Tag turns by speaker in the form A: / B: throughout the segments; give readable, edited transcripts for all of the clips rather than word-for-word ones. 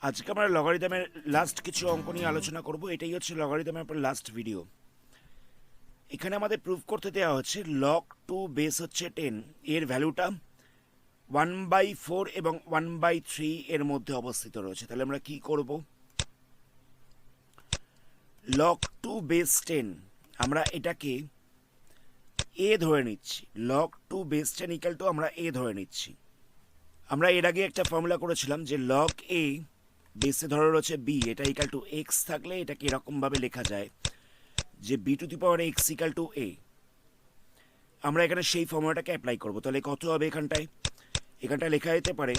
A: আজকে আমরা লগারিদমের লাস্ট কিছু অঙ্ক নিয়ে আলোচনা করব। এটাই হচ্ছে লগারিদমের উপর লাস্ট ভিডিও। এখানে আমাদের প্রুফ করতে দেওয়া হচ্ছে লগ টু বেস হচ্ছে 10, এর ভ্যালুটা 1/4 এবং 1/3 এর মধ্যে অবস্থিত রয়েছে। তাহলে আমরা কি করব? লগ টু বেস 10 আমরা এটাকে এ ধরে নিচ্ছি। Log to base 10 equal to আমরা এ ধরে নিচ্ছি। আমরা এর আগে একটা ফর্মুলা করেছিলাম যে লগ এ বেসে ধরে রয়েছে বি, এটা ইকাল টু এক্স থাকলে এটাকে এরকমভাবে লেখা যায় যে b to the power x equal to a. আমরা এখানে সেই ফর্মুলাটাকে অ্যাপ্লাই করব। তাহলে কত হবে এখানটায় লেখা যেতে পারে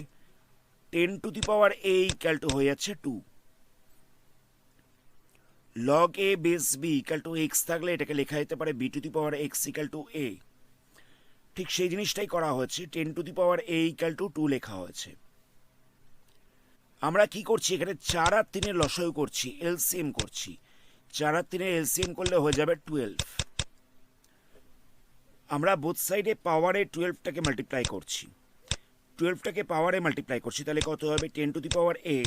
A: 10 to the power a equal to হয়ে যাচ্ছে 2। Log a base b equal to x থাকলে এটাকে লেখা যেতে পারে b to the power x equal to a. ঠিক সেই জিনিসটাই করা হয়েছে, 10 to the power a equal to 2 লেখা হয়েছে। আমরা কি করছি এখানে 4 আর 3 এর লসাগু করছি, এলসিএম করছি। 4 আর 3 এর এলসিএম করলে হয়ে যাবে 12। আমরা বোথ সাইডে পাওয়ারে 12টাকে মাল্টিপ্লাই করছি, 12টাকে পাওয়ারে মাল্টিপ্লাই করছি। তাহলে কত হবে? 10 to the power a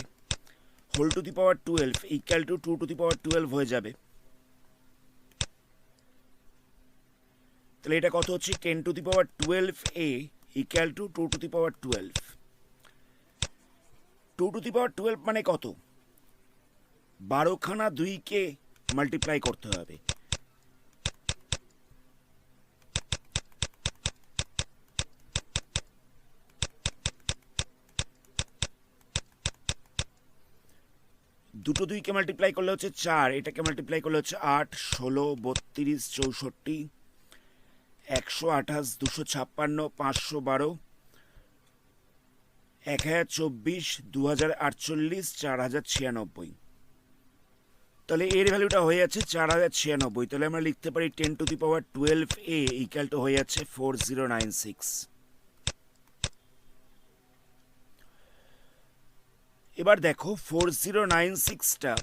A: whole to the power 12 equal to 2 to the power 12 হয়ে যাবে। তাহলে এটা কত হচ্ছে? 10 to the power 12 a equal to 2 to the power 12। 2 to the power 12 মানে কত? 12খানা 2কে মাল্টিপ্লাই করতে হবে। দুটো 2কে মাল্টিপ্লাই করলে হচ্ছে 4, এটাকে মাল্টিপ্লাই করলে হচ্ছে 8, 16, 32, 64, 128, 256, 512, 1024, 2048, 4096। তাহলে এর ভ্যালুটা হয়ে যাচ্ছে 4096। তাহলে আমরা লিখতে পারি 10 to the power 12 a equal to হয়ে যাচ্ছে 4096। এবার দেখো 4096টা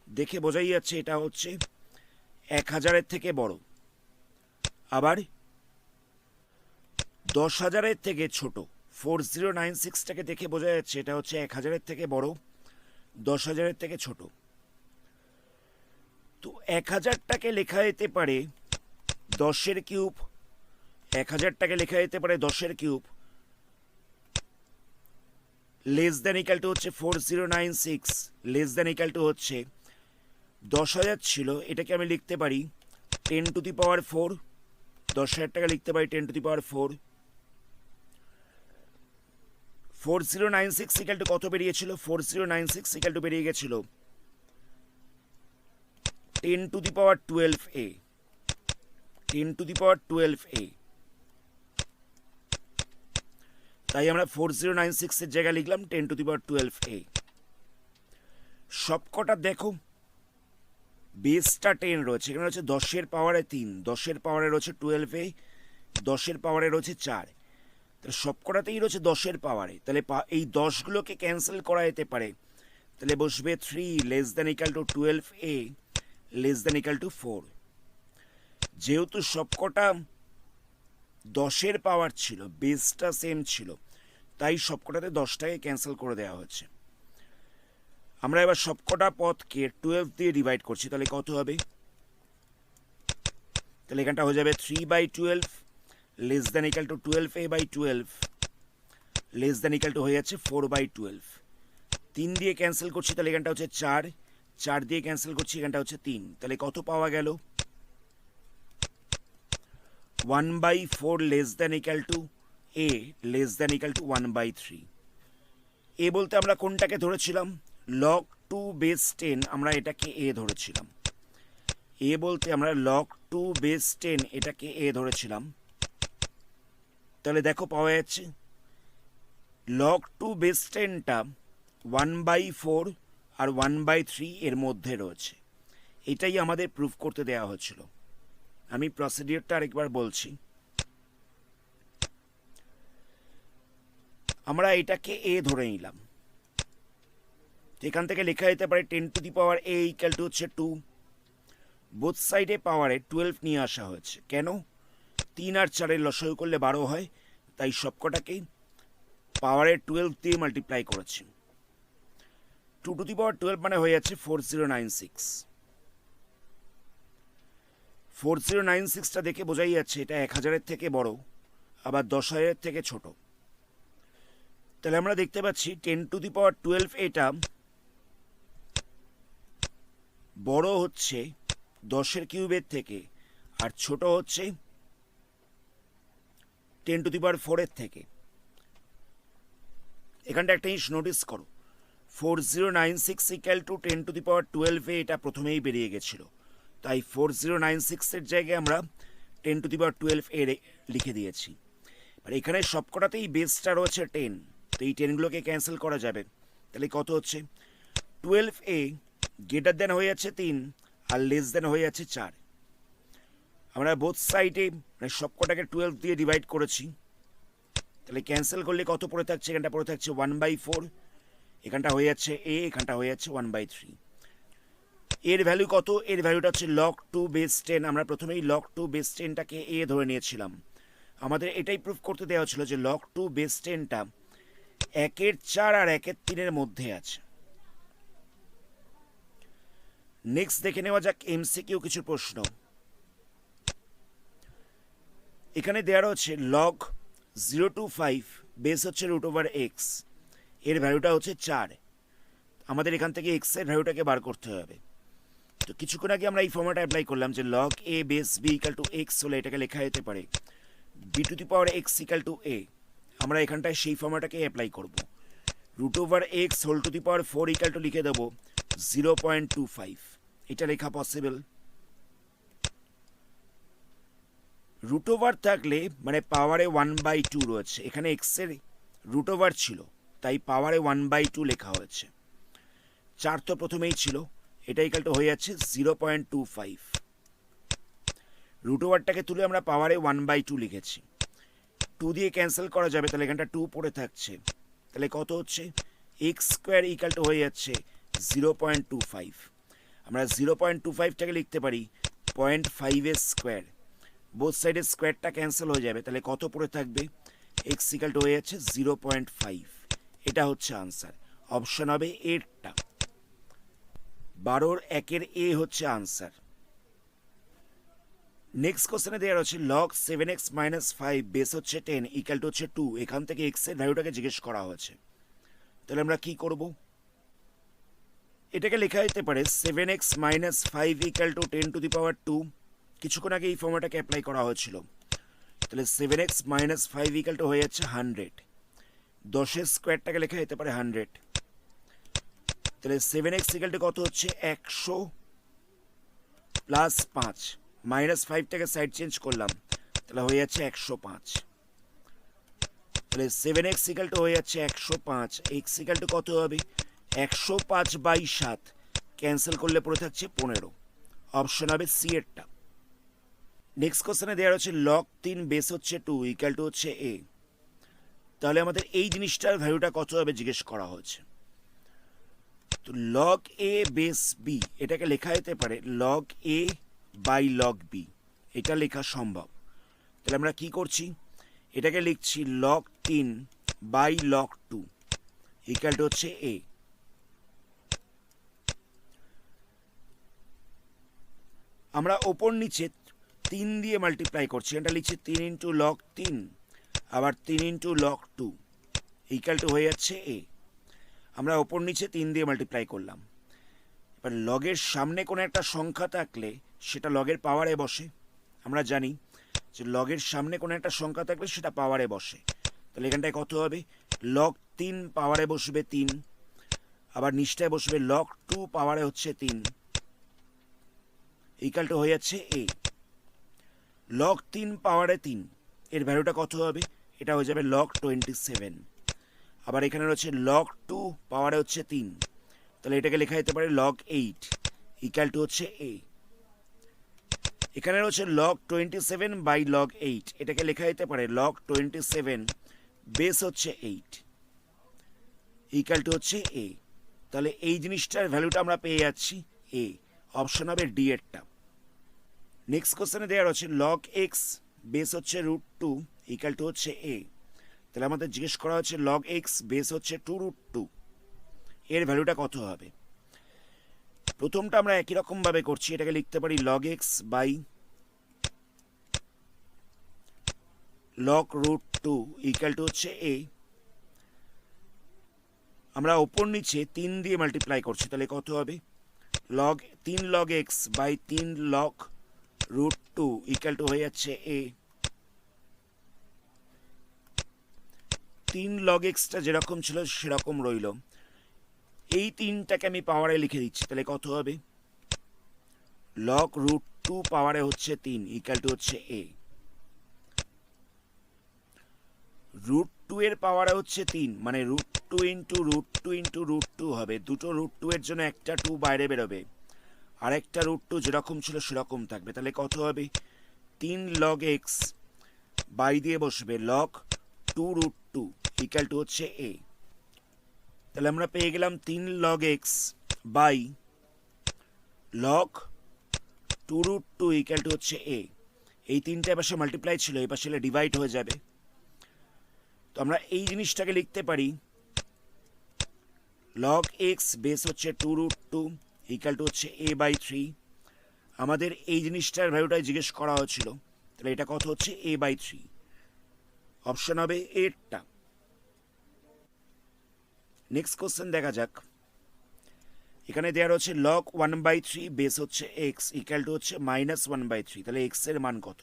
A: দেখে বোঝাই যাচ্ছে এটা হচ্ছে 1000-এর থেকে বড়, আবার 10,000-এর থেকে ছোট। 4096টাকে দেখে বোঝা যাচ্ছে এটা হচ্ছে 1000-এর থেকে বড়, 10,000-এর থেকে ছোট। তো 1000টাকে লেখা যেতে পারে 10-এর কিউব, 1000টাকে লেখা যেতে পারে 10-এর cube, less than equal to হচ্ছে 4096, লেস দেন ইকাল টু হচ্ছে 10,000 ছিল, এটাকে আমি লিখতে পারি 10 টু দি পাওয়ার 4। 10,000টাকে লিখতে পারি 10 to the power 4। 4096 equal to কত বেরিয়েছিল? 4096 ইকাল টু বেরিয়ে গেছিল 10 to the power 12 A, 10 to the power 12 এ। তাই আমরা 4096 এর জায়গায় লিখলাম 10 টু দি পাওয়ার 12 এ। সবকটা দেখো বেসটা 10 রয়েছে, এখানে রয়েছে 10-এর পাওয়ারে 3, 10-এর পাওয়ারে রয়েছে 12 এ, 10-এর পাওয়ারে রয়েছে 4। তাহলে সবকটাতেই রয়েছে 10-এর পাওয়ারে। তাহলে এই 10গুলোকে ক্যান্সেল করা যেতে পারে। তাহলে বসবে 3 লেস দেন ইকাল টু 12 এ লেস দেন ইকাল টু 4। যেহেতু সবকটা 10-এর পাওয়ার ছিল, বেসটা সেম ছিল, তাই সবকটাতে 10টাকে ক্যান্সেল করে দেওয়া হচ্ছে। আমরা এবার সবকটা পদকে 12 দিয়ে ডিভাইড করছি। তাহলে কত হবে? তাহলে এখানটা হয়ে যাবে 3/12 less than equal two 12a/12 less than equal to হয়ে যাচ্ছে 4/12। 3 দিয়ে ক্যান্সেল করছি, তাহলে এখানটা হচ্ছে 4, 4 দিয়ে ক্যান্সেল করছি, এখানটা হচ্ছে 3। তাহলে কত পাওয়া গেল? 1/4 less than equal to A less than equal two 1/3। এ বলতে আমরা কোনটাকে ধরেছিলাম? লগ টু বেস 10 আমরা এটাকে এ ধরেছিলাম। এ বলতে আমরা লগ টু বেস 10 এটাকে এ ধরেছিলাম। তাহলে দেখো পাওয়া যাচ্ছে লগ টু বেস 10টা 1/4 আর 1/3 এর মধ্যে রয়েছে। এটাই আমাদের প্রুফ করতে দেওয়া হচ্ছিল। আমি প্রসিডিওরটা আরেকবার বলছি। আমরা এটাকে এ ধরে নিলাম, এখান থেকে লেখা যেতে পারে 10 to the power a equal to হচ্ছে 2। বোথ সাইডে পাওয়ারে 12 নিয়ে আসা হয়েছে। কেন? 3 আর 4-এর লসাগু করলে 12 হয়, তাই সবকটাকেই পাওয়ারে 12 দিয়ে মাল্টিপ্লাই করেছি। 2^12 মানে হয়ে যাচ্ছে 4096। 4096টা দেখে বোঝাই যাচ্ছে এটা 1000-এর থেকে বড়, আবার 10,000-এর থেকে ছোট। তাহলে আমরা দেখতে পাচ্ছি 10^12 এটা বড় হচ্ছে 10-এর কিউবের থেকে, আর ছোট হচ্ছে 10^4-এর থেকে। এখানটা একটা জিনিস নোটিস করো, 4096 ইকুয়াল টু 10^12 এটা প্রথমেই বেরিয়ে গেছিল, তাই 4096-এর জায়গায় আমরা 10^12 লিখে দিয়েছি। আর এখানে সবকটাতেই বেসটা রয়েছে 10, তো এই 10গুলোকে ক্যান্সেল করা যাবে। তাহলে কত হচ্ছে 12a গ্রেটার দেন হয়ে যাচ্ছে 3 আর লেস দেন হয়ে যাচ্ছে 4। আমরা বোথ সাইডে মানে সবকটাকে 12 দিয়ে ডিভাইড করেছি, তাহলে ক্যান্সেল করলে কত পড়ে থাকছে, এখানটা পড়ে থাকছে 1/4, এখানটা হয়ে যাচ্ছে a, এখানটা হয়ে যাচ্ছে 1/3। এর ভ্যালু কত, এর ভ্যালুটা হচ্ছে log2 বেস 10। আমরা প্রথমেই log2 বেস 10টাকে a ধরে নিয়েছিলাম, আমাদের এটাই প্রুফ করতে দেওয়া হচ্ছিল যে log2 বেস 10টা 1/4 আর 1/3 মধ্যে আছে। নেক্সট দেখে নেওয়া যাক এমসিকিউ কিছু প্রশ্ন। এখানে দেওয়া রয়েছে log 0 to 5 বেস হচ্ছে √x, এর ভ্যালুটা হচ্ছে 4। আমাদের এখান থেকে x এর ভ্যালুটাকে বার করতে হবে। তো কিছুক্ষণ আগে আমরা এই ফর্মুলাটা অ্যাপ্লাই করলাম যে log a base b equal to x হলে এটাকে লেখা যেতে পারে b⁴x ইকাল টু a। আমরা এখানটায় সেই ফর্মুলাটাকে অ্যাপ্লাই করব। √x হোল⁴ ইকাল টু লিখে দেবো 0.25। এটা লেখা পসিবল। √ থাকলে মানে পাওয়ারে 1/2 রয়েছে, এখানে x এর √ ছিল তাই পাওয়ারে 1/2 লেখা হয়েছে। 4 তো প্রথমেই ছিল, এটা ইকাল টু হয়ে যাচ্ছে 0.25। √ তুলে আমরা পাওয়ারে 1/2 লিখেছি, 2 দিয়ে ক্যান্সেল করা যাবে, তাহলে এখানটা 2 পড়ে থাকছে। তাহলে কত হচ্ছে x² ইকাল টু হয়ে যাচ্ছে 0.25। আমরা 0.25টাকে লিখতে পারি 0.5 বোথ সাইডের স্কোয়ারটা ক্যান্সেল হয়ে যাবে, তাহলে কত পড়ে থাকবে x ইকাল টু হয়ে যাচ্ছে 0.5। এটা হচ্ছে আনসার, অপশন হবে এরটা। 12-এর 1-এর এ হচ্ছে আনসার। নেক্সট কোশ্চেনে দেওয়া রয়েছে log 7x - 5 বেস হচ্ছে 10 ইকাল টু হচ্ছে 2। এখান থেকে x এর ভ্যালুটাকে জিজ্ঞেস করা হয়েছে, তাহলে আমরা কি করব, এটাকে লেখা যেতে পারে 7x - 5 ইকাল টু 10^2। কিছুক্ষণ আগে এই ফর্মুলাটাকে অ্যাপ্লাই করা হয়েছিল, তাহলে 7x - 5 ইকাল টু হয়ে যাচ্ছে 100। 10-এর স্কোয়ারটাকে লেখা যেতে পারে 100, তাহলে 7x ইকাল টু কত হচ্ছে 100 প্লাস 5, -5টাকে সাইড চেঞ্জ করলাম, তাহলে হয়ে যাচ্ছে 105। তাহলে 7x ইকাল টু হয়ে যাচ্ছে 105, x ইকাল টু কত হবে 105/7, ক্যান্সেল করলে পড়ে থাকছে 15। অপশন হবে সি এরটা। নেক্সট কোশ্চেনে দেওয়া রয়েছে log 3 বেস হচ্ছে 2 ইকাল টু হচ্ছে a। তাহলে আমাদের এই জিনিসটার ভ্যালুটা কত হবে জিজ্ঞেস করা হয়েছে। তো log a বেস b এটাকে লেখা যেতে পারে log a by log b, এটা লেখা সম্ভব। তাহলে আমরা কি করছি, এটাকে লিখছি log 3 by log 2 equal to হচ্ছে a। আমরা ওপর নিচে 3 দিয়ে মাল্টিপ্লাই করছি, এটা লিখছি 3 ইন্টু log 3 আবার 3 ইন্টু log 2 ইকাল টু হয়ে যাচ্ছে a। আমরা ওপর নিচে 3 দিয়ে মাল্টিপ্লাই করলাম। এবার লগের সামনে কোনো একটা সংখ্যা থাকলে সেটা লগের পাওয়ারে বসে। আমরা জানি যে লগের সামনে কোনো একটা সংখ্যা থাকলে সেটা পাওয়ারে বসে, তাহলে এখানটায় কত হবে log 3 পাওয়ারে বসবে 3, আবার নিচটায় বসবে log 2 পাওয়ারে হচ্ছে 3 ইকাল টু হয়ে যাচ্ছে a। log 3 পাওয়ারে 3 এর ভ্যালুটা কত হবে, এটা হয়ে যাবে log 27। আবার এখানে রয়েছে log 2 পাওয়ারে হচ্ছে 3, তাহলে এটাকে লেখা যেতে পারে log 8 ইকাল টু হচ্ছে a। এখানে রয়েছে log 27 বাই log 8, এটাকে লেখা যেতে পারে log 27 বেস হচ্ছে 8 ইকাল টু হচ্ছে a। তাহলে এই জিনিসটার ভ্যালুটা আমরা পেয়ে যাচ্ছি a, অপশন হবে ডি এরটা। নেক্সট কোশ্চেনে দেওয়া রয়েছে log x বেস হচ্ছে √2 ইকাল টু হচ্ছে a। তাহলে আমাদের জিজ্ঞেস করা হচ্ছে log x বেস হচ্ছে 2√2 এর ভ্যালুটা কত হবে? প্রথমটা আমরা একই রকমভাবে করছি, এটাকে লিখতে পারি log x by log root two equal to হচ্ছে এ। আমরা ওপর নিচে 3 দিয়ে মাল্টিপ্লাই করছি, তাহলে কত হবে? Log 3 log x by 3 log root two equal to হয়ে যাচ্ছে এ। 3 লগ এক্সটা যেরকম ছিল সেরকম রইল। এই 3টাকে আমি পাওয়ারে লিখে দিচ্ছি, তাহলে কত হবে? লগ রুট টু পাওয়ারে হচ্ছে 3 ইকুয়াল টু হচ্ছে এ। রুট টু এর পাওয়ারে হচ্ছে 3, মানে root two into root two into root two হবে। দুটো রুট টু এর জন্য একটা 2 বাইরে বেরোবে, আর একটা রুট টু যেরকম ছিল সেরকম থাকবে। তাহলে কত হবে? 3 লগ এক্স বাই দিয়ে বসবে log 2 root two equal to হচ্ছে এ। তাহলে আমরা পেয়ে গেলাম 3 log x by log 2 root two equal to হচ্ছে এ। এই 3টা পাশে মাল্টিপ্লাই ছিল, এই পাশে ডিভাইড হয়ে যাবে। তো আমরা এই জিনিসটাকে লিখতে পারি লগ এক্স বেস হচ্ছে 2 রুট টু ইকুয়াল টু হচ্ছে এ বাই 3। আমাদের এই জিনিসটার ভ্যালুটাই জিজ্ঞেস করা হয়েছিল, তাহলে এটা কত হচ্ছে? এ বাই 3। অপশন হবে এরটা। নেক্সট কোশ্চেন দেখা যাক। এখানে দেওয়া রয়েছে লগ 1/3 বেস হচ্ছে এক্স ইকুয়াল টু হচ্ছে -1/3। তাহলে এক্স এর মান কত?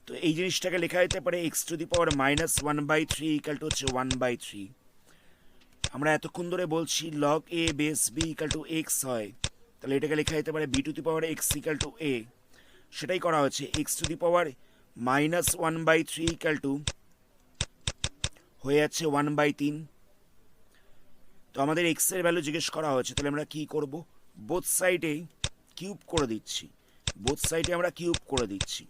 A: তো এই জিনিসটাকে লেখা যেতে পারে x to the power -1/3 equal to হচ্ছে 1/3। আমরা এতক্ষণ ধরে বলছি log a base b equal to x হয়, তাহলে এটাকে লেখা যেতে পারে b to the power x equal to a. সেটাই করা হচ্ছে। X to the power -1/3 equal to হয়ে যাচ্ছে 1/3। তো আমাদের এক্স এর ভ্যালু জিজ্ঞেস করা হয়েছে, তাহলে আমরা কি করব? বোথ সাইডে কিউব করে দিচ্ছি। বোথ সাইডে আমরা কিউব করে দিচ্ছি।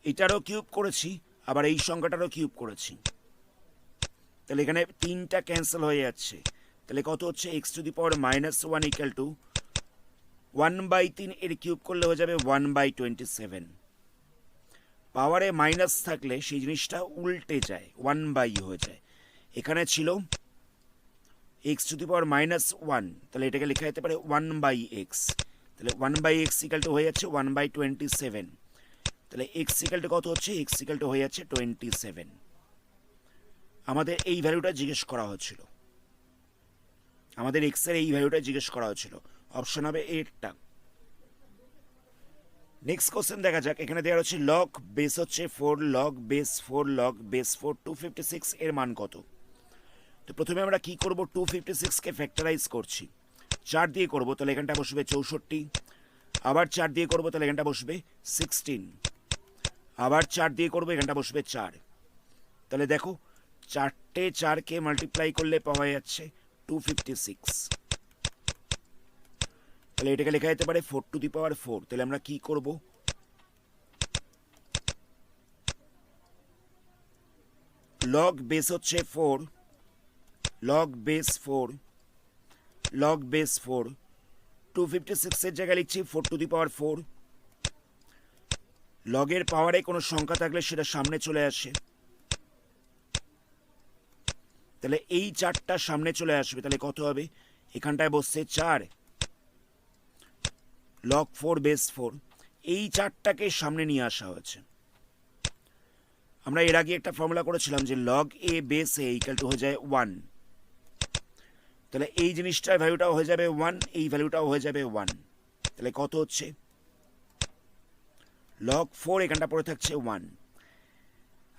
A: এটারও কিউব করেছি, আবার এই সংখ্যাটারও কিউব করেছি। তাহলে এখানে 3টা ক্যান্সেল হয়ে যাচ্ছে। তাহলে কত হচ্ছে? X to the power -1 equal to 1/3 এর কিউব করলে হয়ে যাবে 1/27। পাওয়ারে মাইনাস থাকলে সেই জিনিসটা উল্টে যায়, 1/, হয়ে যায়। এখানে ছিল এক্স টু দি পাওয়ার -1, তাহলে এটাকে লেখা যেতে পারে 1/x। তাহলে 1/x ইকুয়াল টু হয়ে যাচ্ছে 1/27। তাহলে এক্স ইকুয়াল টু কত হচ্ছে? এক্স ইকুয়াল টু হয়ে যাচ্ছে 27। আমাদের এই ভ্যালুটা জিজ্ঞেস করা হচ্ছিল, আমাদের এক্স এর এই ভ্যালুটা জিজ্ঞেস করা হচ্ছিল। অপশন হবে এরটা। নেক্সট কোশ্চেন দেখা যাক। এখানে দেওয়া হচ্ছে লগ বেস হচ্ছে 4 লগ বেস 4 লগ বেস 4 256 এর মান কত? তো প্রথমে আমরা কি করব? 256কে ফ্যাক্টরাইজ করছি। 4 দিয়ে করব, তাহলে এখানটা বসবে 64। আবার 4 দিয়ে করব, তাহলে এখানটা বসবে 16। আবার 4 দিয়ে করব, এখানটা বসবে 4। তাহলে দেখো 4টে 4কে মাল্টিপ্লাই করলে পাওয়া যাচ্ছে 256। তাহলে এটাকে লেখা যেতে পারে 4 টু দি পাওয়ার 4। তাহলে আমরা কি করব? লগ বেস হচ্ছে 4 লগ বেস 4 লগ বেস 4 256 এর জায়গায় লিখছি 4 টু দি পাওয়ার 4। লগের পাওয়ারে কোনো সংখ্যা থাকলে সেটা সামনে চলে আসে, তাহলে এই 4টা সামনে চলে আসবে। তাহলে কত হবে? এখানটায় বসছে 4 লগ 4 বেস 4। এই 4টাকে সামনে নিয়ে আসা হয়েছে। আমরা এর আগে একটা ফর্মুলা করেছিলাম যে log a base a equal to হয়ে যায় 1। তাহলে এই জিনিসটার ভ্যালুটাও হয়ে যাবে 1, এই ভ্যালুটাও হয়ে যাবে 1। তাহলে কত হচ্ছে? লগ 4 এখানটা পড়ে থাকছে 1,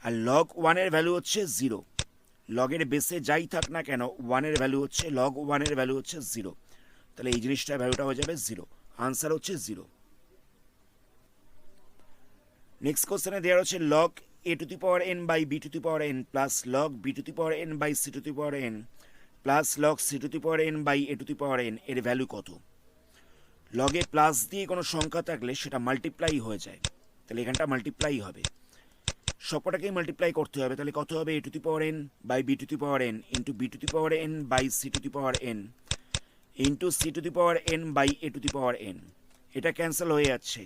A: আর লগ 1 এর ভ্যালু হচ্ছে 0। লগের বেসে যাই থাক না কেন 1 এর ভ্যালু হচ্ছে, লগ 1 এর ভ্যালু হচ্ছে 0। তাহলে এই জিনিসটার ভ্যালুটা হয়ে যাবে 0। আনসার হচ্ছে 0। নেক্সট কোশ্চেনে দেওয়া হচ্ছে log a to the power n by b to the power n plus log b to the power n by c to the power n plus log c to the power n by a to the power n এর value কত? লগে plus দিয়ে কোনো সংখ্যা থাকলে সেটা multiply হয়ে যায়, তাহলে এখানটা মাল্টিপ্লাই হবে। সবকটাকেই মাল্টিপ্লাই করতে হবে। তাহলে কত হবে? A to the power n by b to the power n into b to the power n by c to the power n into c to the power n by a to the power n। এটা cancel হয়ে যাচ্ছে,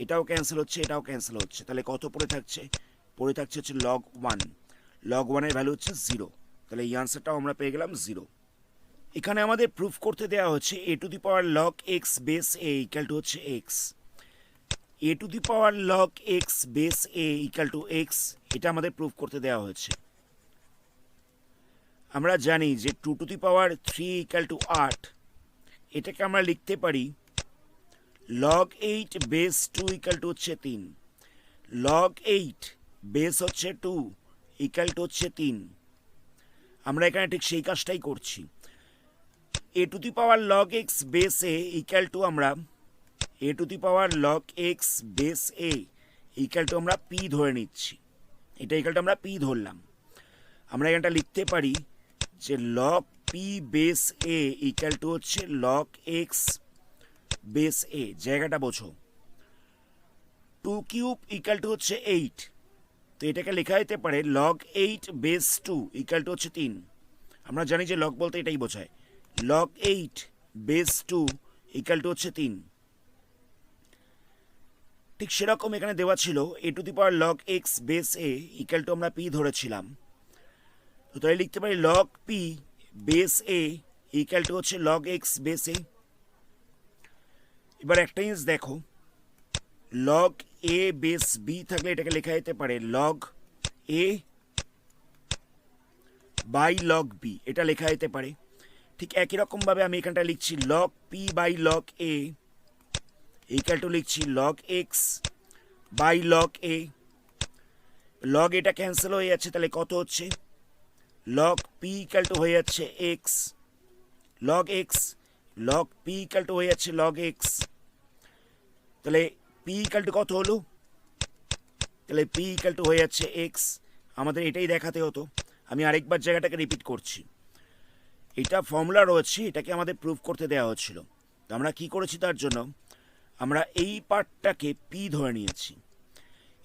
A: এটাও cancel হচ্ছে, এটাও cancel হচ্ছে। তাহলে কত পড়ে থাকছে? পড়ে থাকছে হচ্ছে লগ 1। লগ ওয়ানের ভ্যালু হচ্ছে 0। তাহলে এই আনসারটাও আমরা পেয়ে গেলাম 0। এখানে আমাদের প্রুফ করতে দেওয়া হচ্ছে a to the power log x base a equal to হচ্ছে x. A to the power log x base a equal to x, এটা আমাদের প্রুফ করতে দেওয়া হয়েছে। আমরা জানি যে 2 to the power 3 equal to 8, এটাকে আমরা লিখতে পারি লগ 8 বেস 2 ইকাল টু হচ্ছে 3। লগ 8 বেস হচ্ছে 2 ইকাল টু হচ্ছে 3। আমরা এখানে ঠিক সেই কাজটাই করছি। A to the power log x base a equal to আমরা a to the power log x base a equal to আমরা পি ধরে নিচ্ছি। এটা ইকাল টু আমরা পি ধরলাম। আমরা এখানটা লিখতে পারি যে log p base a equal to হচ্ছে লগ এক্স বেস এ, জায়গাটা বোঝো। 2 কিউব ইকাল টু হচ্ছে 8, তো এটাকে লেখা যেতে পারে লগ 8 বেস 2 ইকাল টু হচ্ছে 3। আমরা জানি যে লগ বলতে এটাই বোঝায়, লগ 8 বেস 2 ইকাল টু হচ্ছে 3। ঠিক সেরকম এখানে দেওয়া ছিল a to the power log x base a equal to আমরা পি ধরেছিলাম, তো তাই লিখতে পারি log p base a equal to হচ্ছে লগ এক্স বেস এ। এবার একটা জিনিস দেখো, লগ এ বেস বি থাকলে এটাকে লেখা যেতে পারে log a by log b, এটা লেখা যেতে পারে। ঠিক একই রকমভাবে আমি এখানটা লিখছি log p by log a equal to লিখছি log x by log a. Log এটা ক্যান্সেল হয়ে যাচ্ছে, তাহলে কত হচ্ছে লগ পি ইকাল টু হয়ে যাচ্ছে x log x, log p equal to হয়ে যাচ্ছে লগ এক্স। তাহলে পি ইকাল টু কত হলো, তাহলে পি ইকাল টু হয়ে যাচ্ছে এক্স। আমাদের এটাই দেখাতে হতো, আমি আরেকবার জায়গাটাকে রিপিট করছি। এটা ফর্মুলা রয়েছে, এটাকে আমাদের প্রুফ করতে দেওয়া হচ্ছিল। তো আমরা কি করেছি, তার জন্য আমরা এই পার্টটাকে পি ধরে নিয়েছি।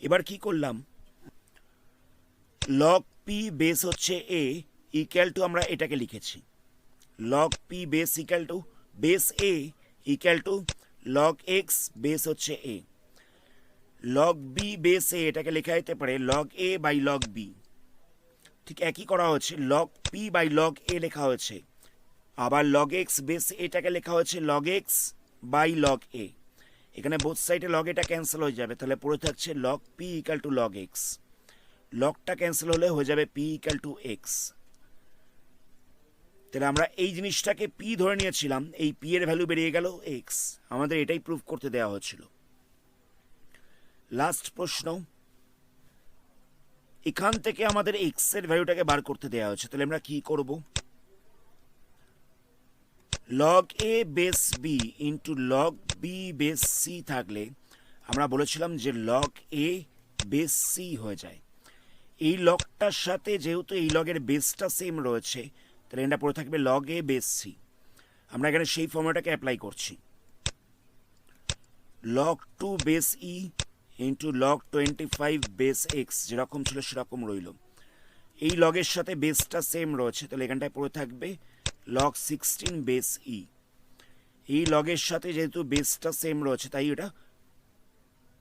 A: এবার কি করলাম, লগ পি বেস হচ্ছে এ ইকুয়াল টু আমরা এটাকে লিখেছি log p base equal to base a equal to log x base হচ্ছে a. Log b base a এটাকে লেখা যেতে পারে log a by log b. ঠিক একই করা হচ্ছে, log p by log a লেখা হয়েছে, আবার লগ এক্স বেস এটাকে লেখা হচ্ছে log x by log a. এখানে বোথ সাইডে লগ এটা ক্যান্সেল হয়ে যাবে, তাহলে পড়ে থাকছে log p equal to log x. লগটা ক্যান্সেল হলে হয়ে যাবে পি ইকাল টু এক্স। তাহলে আমরা এই জিনিসটাকে পি ধরে নিয়েছিলাম, এই পি এর ভ্যালু বেরিয়ে গেল এক্স। আমাদের এটাই প্রুফ করতে দেওয়া হচ্ছিল। লাস্ট প্রশ্ন, এখান থেকে আমাদের এক্স এর ভ্যালুটাকে বার করতে দেওয়া হচ্ছে, তাহলে আমরা কি করব, log a base b into log b base c থাকলে আমরা বলেছিলাম যে লগ এ বেস সি হয়ে যায়। এই লগটার সাথে যেহেতু এই লগের বেসটা সেম রয়েছে, তাহলে এটা পড়ে থাকবে লগ এ বেস সি। আমরা এখানে সেই ফর্মুলাটাকে অ্যাপ্লাই করছি, লগ 2 বেস ই ইন্টু লগ 25 বেস এক্স, যেরকম ছিল সেরকম রইল। এই লগের সাথে বেসটা সেম রয়েছে, তাহলে এখানটায় পড়ে থাকবে লগ 16 বেস ই। এই লগের সাথে যেহেতু বেসটা সেম রয়েছে তাই ওটা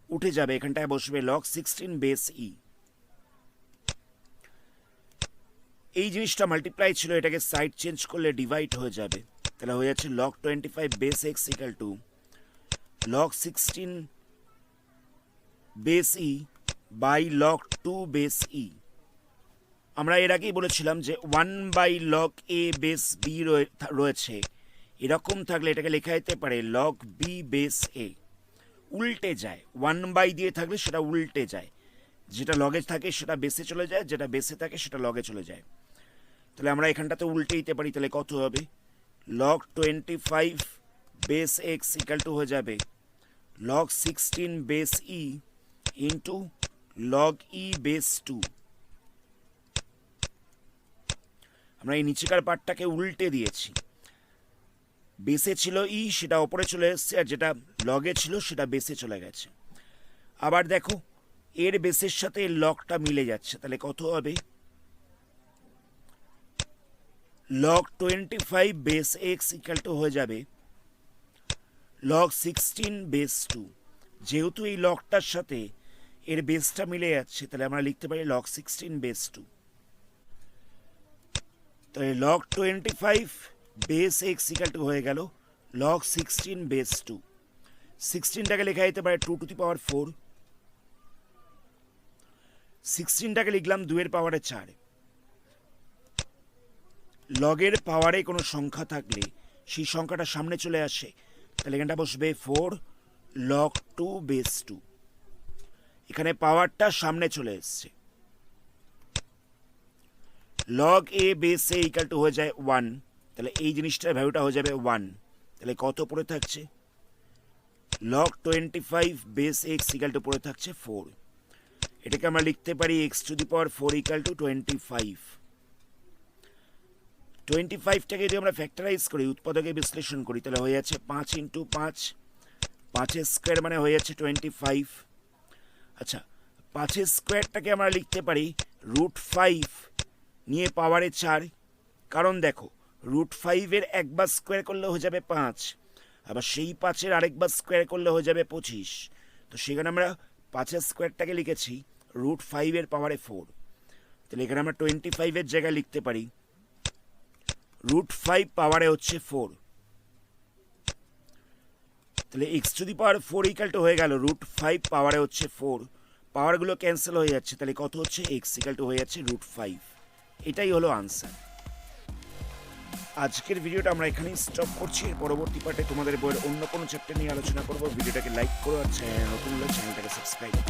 A: উঠে যাবে, এখানটায় বসবে লগ 16 বেস ই। এই জিনিসটা মাল্টিপ্লাই ছিল, এটাকে সাইড চেঞ্জ করলে ডিভাইড হয়ে যাবে, তাহলে হয়ে যাচ্ছে log 25 base x equal to log 16 base e by log 2 base e. আমরা এর আগেই বলেছিলাম যে 1 by log a base b রয়েছে, এরকম থাকলে এটাকে লেখা যেতে পারে লগ বি বেস এ। উল্টে যায়, 1 বাই দিয়ে থাকলে সেটা উল্টে যায়, যেটা লগে থাকে সেটা বেসে চলে যায়, যেটা বেসে থাকে সেটা লগে চলে যায়। তাহলে আমরা এখানটাতে উল্টে দিতে পারি, তাহলে কত হবে log 25 base x equal to হয়ে যাবে লগ 16 বেস ই ইন্টু লগ ই বেস 2। আমরা এই নিচেকার পার্টটাকে উল্টে দিয়েছি, বেসে ছিল ই সেটা ওপরে চলে এসছে, আর যেটা লগে ছিল সেটা বেসে চলে গেছে। আবার দেখো এর বেসের সাথে এর লগটা মিলে যাচ্ছে, তাহলে কত হবে log 25 base x equal to হয়ে যাবে লগ 16 বেস 2। যেহেতু এই লগটার সাথে এর বেসটা মিলে যাচ্ছে, তাহলে আমরা লিখতে পারি লগ 16 বেস 2। তাহলে log 25 base x equal to হয়ে গেল লগ 16 বেস 2। 16টাকে লেখা যেতে পারে 2 টু দি পাওয়ার 4। 16টাকে লিখলাম 2 এর পাওয়ারে 4। লগের পাওয়ারে কোনো সংখ্যা থাকলে সেই সংখ্যাটা সামনে চলে আসে, তাহলে এখানটা বসবে 4 লগ 2 বেস 2। এখানে পাওয়ারটা সামনে চলে এসছে। Log a base a equal to হয়ে যায় 1, তাহলে এই জিনিসটার ভ্যালুটা হয়ে যাবে 1। তাহলে কত পড়ে থাকছে? Log 25 base x equal two পড়ে থাকছে 4। এটাকে আমরা লিখতে পারি x to the power 4 equal to 25। 25টাকে যদি আমরা ফ্যাক্টরাইজ করি, উৎপাদকে বিশ্লেষণ করি, তাহলে হয়ে যাচ্ছে 5 ইন্টু 5, 5 স্কোয়ার মানে হয়ে যাচ্ছে 25। আচ্ছা, 5 স্কোয়ারটাকে আমরা লিখতে পারি √5 নিয়ে পাওয়ারে 4। কারণ দেখো √5 একবার স্কোয়ার করলে হয়ে যাবে 5, আবার সেই 5 আরেকবার স্কোয়ার করলে হয়ে যাবে 25। তো সেখানে আমরা 5 স্কোয়ারটাকে লিখেছি √5 পাওয়ারে 4। তাহলে এখানে আমরা 25 জায়গায় লিখতে পারি √5 পাওয়ারে হচ্ছে 4। তাহলে x to the power 4 equal to হয়ে গেল √5 পাওয়ারে হচ্ছে 4। পাওয়ারগুলো ক্যান্সেল হয়ে যাচ্ছে, তাহলে কত হচ্ছে? এক্স ইকাল টু হয়ে যাচ্ছে √5। এটাই হলো আনসার। আজকের ভিডিওটা আমরা এখানেই স্টপ করছি। পরবর্তী পার্টে তোমাদের বইয়ের অন্য কোনো চ্যাপ্টার নিয়ে আলোচনা করবো। ভিডিওটাকে লাইক করো, আর নতুন হলে চ্যানেলটাকে সাবস্ক্রাইব করো।